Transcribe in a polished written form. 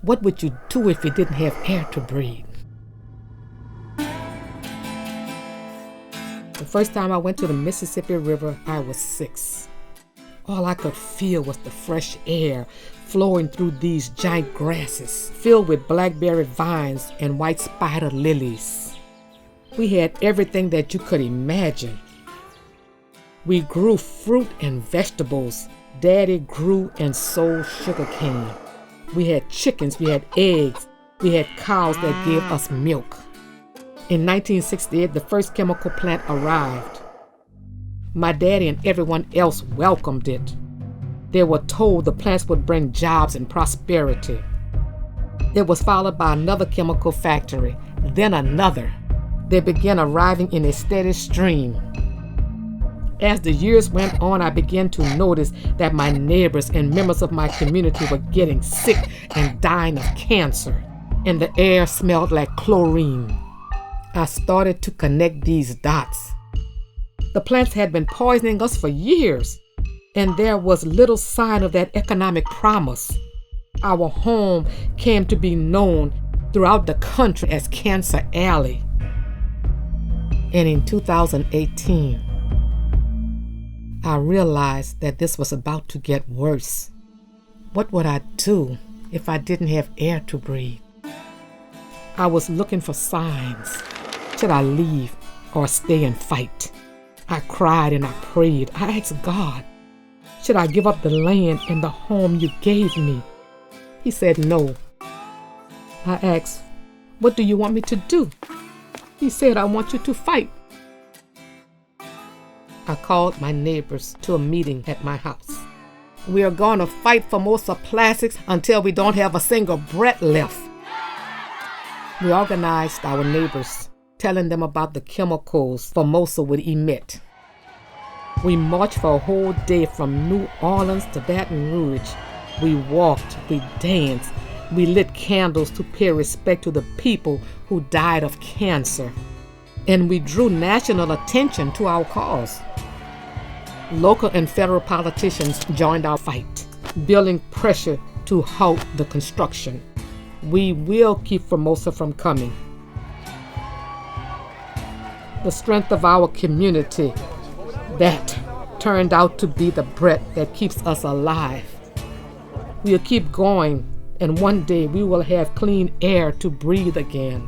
What would you do if you didn't have air to breathe? The first time I went to the Mississippi River, I was 6. All I could feel was the fresh air flowing through these giant grasses, filled with blackberry vines and white spider lilies. We had everything that you could imagine. We grew fruit and vegetables. Daddy grew and sold sugarcane. We had chickens, we had eggs, we had cows that gave us milk. In 1968, the first chemical plant arrived. My daddy and everyone else welcomed it. They were told the plants would bring jobs and prosperity. It was followed by another chemical factory, then another. They began arriving in a steady stream. As the years went on, I began to notice that my neighbors and members of my community were getting sick and dying of cancer, and the air smelled like chlorine. I started to connect these dots. The plants had been poisoning us for years, and there was little sign of that economic promise. Our home came to be known throughout the country as Cancer Alley. And in 2018, I realized that this was about to get worse. What would I do if I didn't have air to breathe? I was looking for signs. Should I leave or stay and fight? I cried and I prayed. I asked God, should I give up the land and the home you gave me? He said no. I asked, what do you want me to do? He said, I want you to fight. I called my neighbors to a meeting at my house. We are going to fight Formosa Plastics until we don't have a single breath left. We organized our neighbors, telling them about the chemicals Formosa would emit. We marched for a whole day from New Orleans to Baton Rouge. We walked, we danced, we lit candles to pay respect to the people who died of cancer. And we drew national attention to our cause. Local and federal politicians joined our fight, building pressure to halt the construction. We will keep Formosa from coming. The strength of our community, that turned out to be the breath that keeps us alive. We'll keep going, and one day we will have clean air to breathe again.